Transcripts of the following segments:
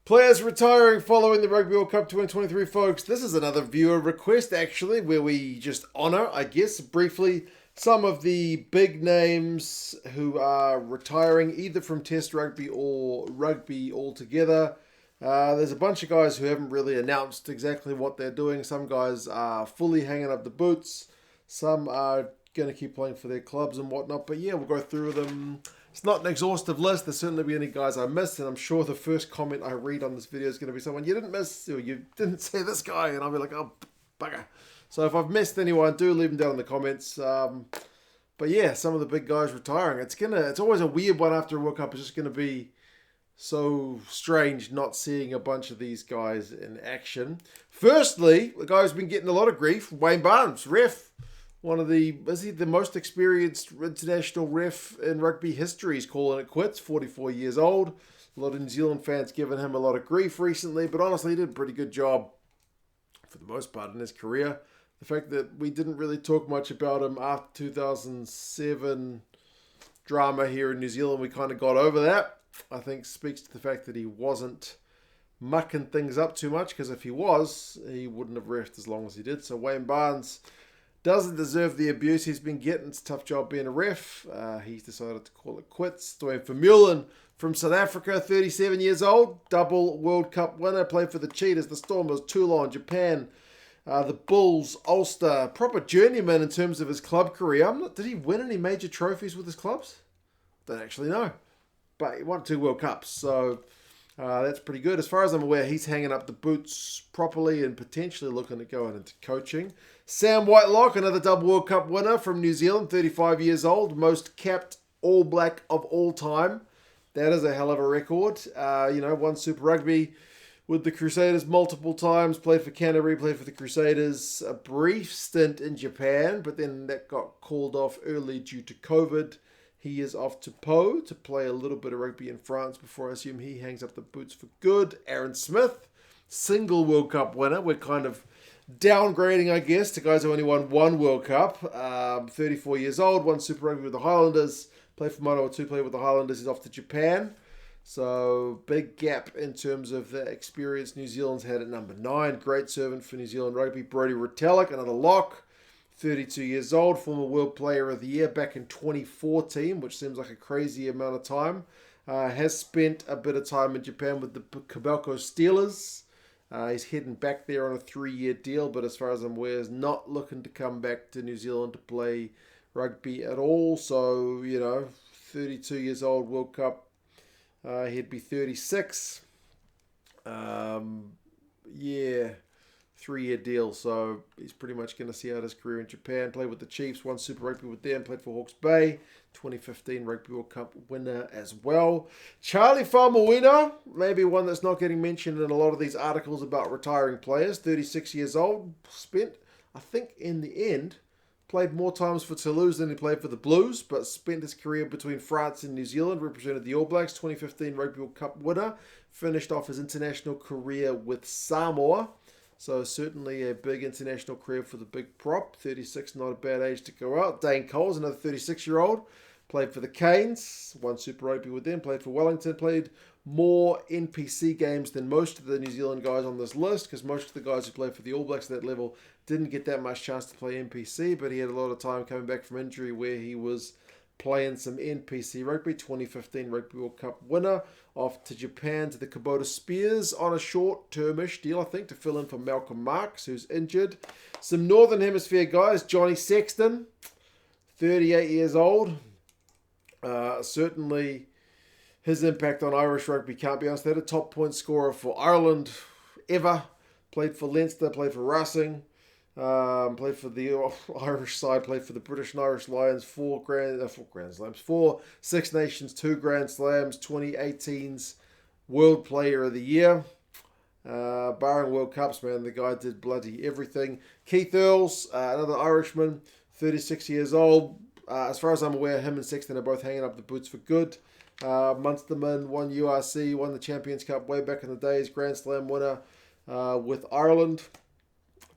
Players retiring following the Rugby World Cup 2023, folks. This is another viewer request, actually, where we just honour, I guess, briefly, some of the big names who are retiring either from Test rugby or rugby altogether. There's a bunch of guys who haven't really announced exactly what they're doing. Some guys are fully hanging up the boots. Some are going to keep playing for their clubs and whatnot. But yeah, we'll go through them. It's not an exhaustive list. There's certainly be any guys I missed, and I'm sure the first comment I read on this video is going to be someone you didn't miss, or you didn't say this guy, and I'll be like, oh, bugger. So if I've missed anyone, do leave them down in the comments. But yeah, some of the big guys retiring. It's always a weird one after a World Cup. It's just gonna be so strange not seeing a bunch of these guys in action. Firstly, the guy who's been getting a lot of grief, Wayne Barnes, ref. Is he the most experienced international ref in rugby history? He's calling it quits, 44 years old. A lot of New Zealand fans giving him a lot of grief recently, but honestly, he did a pretty good job for the most part in his career. The fact that we didn't really talk much about him after 2007 drama here in New Zealand, we kind of got over that, I think speaks to the fact that he wasn't mucking things up too much, because if he was, he wouldn't have refed as long as he did. So Wayne Barnes doesn't deserve the abuse he's been getting. It's a tough job being a ref. He's decided to call it quits. Dwayne Vermeulen from South Africa, 37 years old, double World Cup winner, played for the Cheetahs, the Stormers, Toulon, Japan, the Bulls, Ulster. Proper journeyman in terms of his club career. Did he win any major trophies with his clubs? Don't actually know. But he won 2 World Cups, so that's pretty good. As far as I'm aware, he's hanging up the boots properly and potentially looking at going into coaching. Sam Whitelock, another double World Cup winner from New Zealand, 35 years old, most capped All Black of all time. That is a hell of a record. Won Super Rugby with the Crusaders multiple times, played for Canterbury, played for the Crusaders, a brief stint in Japan, but then that got called off early due to COVID. He is off to Pau to play a little bit of rugby in France before I assume he hangs up the boots for good. Aaron Smith, single World Cup winner. We're kind of downgrading, I guess, to guys who only won 1 World Cup. 34 years old, won Super Rugby with the Highlanders, played for Manawatu, played with the Highlanders. He's off to Japan. So big gap in terms of the experience New Zealand's had at number 9. Great servant for New Zealand rugby. Brodie Retallick, another lock. 32 years old, former World Player of the Year back in 2014, which seems like a crazy amount of time. Has spent a bit of time in Japan with the Kobelco Steelers. He's heading back there on a 3-year deal, but as far as I'm aware, is not looking to come back to New Zealand to play rugby at all. So, 32 years old, World Cup. He'd be 36. 3-year deal, so he's pretty much going to see out his career in Japan. Played with the Chiefs, won Super Rugby with them, played for Hawke's Bay, 2015 Rugby World Cup winner as well. Charlie Faumuina, maybe one that's not getting mentioned in a lot of these articles about retiring players, 36 years old, spent, I think in the end, played more times for Toulouse than he played for the Blues, but spent his career between France and New Zealand, represented the All Blacks, 2015 Rugby World Cup winner, finished off his international career with Samoa. So certainly a big international career for the big prop. 36, not a bad age to go out. Dane Coles, another 36-year-old. Played for the Canes. Won Super Rugby with them. Played for Wellington. Played more NPC games than most of the New Zealand guys on this list, because most of the guys who played for the All Blacks at that level didn't get that much chance to play NPC, but he had a lot of time coming back from injury where he was playing some NPC rugby. 2015 Rugby World Cup winner. Off to Japan to the Kubota Spears on a short-termish deal, I think, to fill in for Malcolm Marks, who's injured. Some Northern Hemisphere guys. Johnny Sexton, 38 years old. Certainly his impact on Irish rugby can't be understated. A top point scorer for Ireland ever. Played for Leinster, played for Racing. Played for the Irish side, played for the British and Irish Lions, 4 Grand Slams, 4 Six Nations, 2 Grand Slams, 2018's World Player of the Year. Barring World Cups, man, the guy did bloody everything. Keith Earls, another Irishman, 36 years old. As far as I'm aware, him and Sexton are both hanging up the boots for good. Munsterman, won URC, won the Champions Cup way back in the days, Grand Slam winner with Ireland.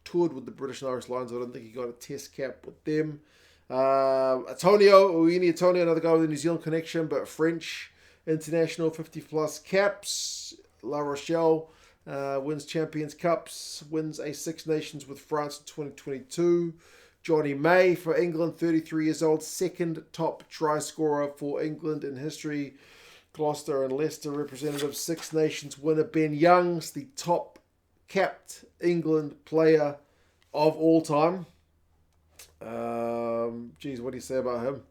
Toured with the British and Irish Lions. I don't think he got a test cap with them. Antonio, another guy with a New Zealand connection, but French international, 50 plus caps. La Rochelle. Wins Champions Cups, wins a Six Nations with France in 2022. Johnny May for England, 33 years old, second top try scorer for England in history. Gloucester and Leicester representative, Six Nations winner. Ben Young's the top capped England player of all time. What do you say about him?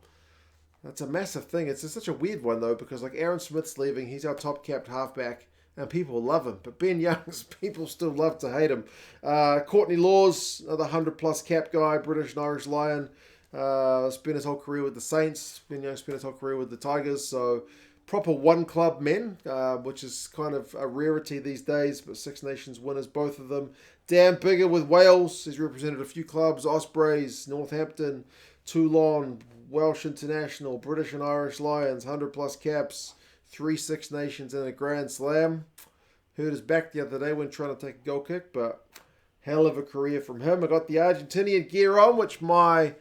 That's a massive thing. It's such a weird one, though, because like Aaron Smith's leaving. He's our top capped halfback. And people love him. But Ben Young's, people still love to hate him. Courtney Laws, another 100-plus cap guy, British and Irish Lion. Spent his whole career with the Saints. Ben Young spent his whole career with the Tigers. So proper one-club men, which is kind of a rarity these days. But Six Nations winners, both of them. Dan Bigger with Wales. He's represented a few clubs. Ospreys, Northampton, Toulon, Welsh International, British and Irish Lions, 100-plus caps. 3 Six Nations and a Grand Slam. Hurt his back the other day when trying to take a goal kick, but hell of a career from him. I got the Argentinian gear on, which my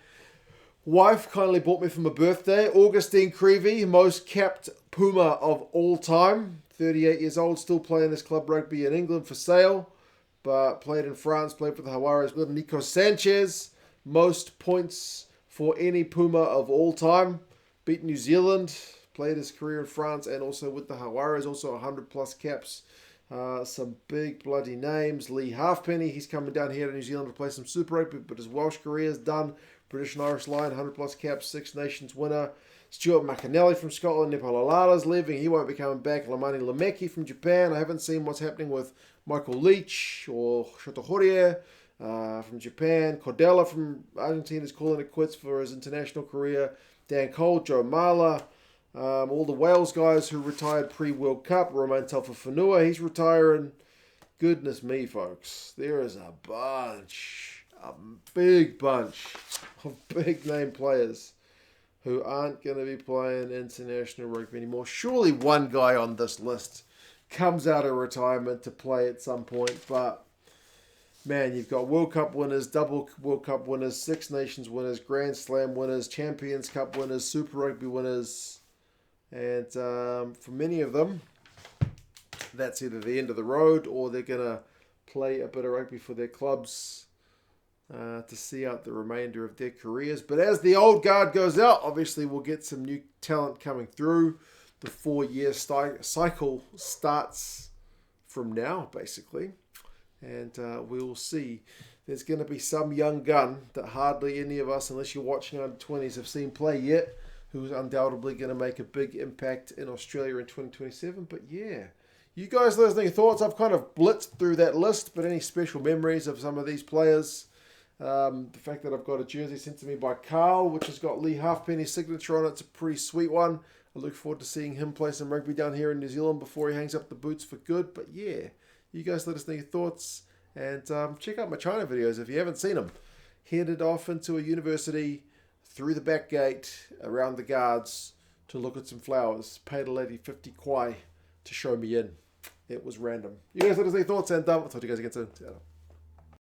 wife kindly bought me for my birthday. Augustine Creevy, most capped Puma of all time. 38 years old, still playing this club rugby in England for sale, but played in France, played for the Jaguares. Nico Sanchez, most points for any Puma of all time. Beat New Zealand. Played his career in France and also with the Jaguares, also 100-plus caps. Some big bloody names. Lee Halfpenny, he's coming down here to New Zealand to play some Super Rugby, but his Welsh career is done. British and Irish Lion, 100-plus caps, Six Nations winner. Stuart McAnally from Scotland. Nepal Alala's leaving. He won't be coming back. Lamani Lameki from Japan. I haven't seen what's happening with Michael Leach or Shotohorie from Japan. Cordella from Argentina is calling it quits for his international career. Dan Cole, Joe Marler. All the Wales guys who retired pre-World Cup. Romain Taufifenua, he's retiring. Goodness me, folks. There is a big bunch of big-name players who aren't going to be playing international rugby anymore. Surely one guy on this list comes out of retirement to play at some point. But, man, you've got World Cup winners, double World Cup winners, Six Nations winners, Grand Slam winners, Champions Cup winners, Super Rugby winners. And for many of them, that's either the end of the road or they're going to play a bit of rugby for their clubs to see out the remainder of their careers. But as the old guard goes out, obviously we'll get some new talent coming through. The 4-year cycle starts from now, basically. And we will see. There's going to be some young gun that hardly any of us, unless you're watching under 20s, have seen play yet, who's undoubtedly going to make a big impact in Australia in 2027. But yeah, you guys let us know your thoughts. I've kind of blitzed through that list, but any special memories of some of these players? The fact that I've got a jersey sent to me by Carl, which has got Lee Halfpenny's signature on it. It's a pretty sweet one. I look forward to seeing him play some rugby down here in New Zealand before he hangs up the boots for good. But yeah, you guys let us know your thoughts. And check out my China videos if you haven't seen them. Headed off into a university, through the back gate, around the guards, to look at some flowers. Paid a lady 50 kwai to show me in. It was random. You guys let us know your thoughts, and I'll talk to you guys again soon.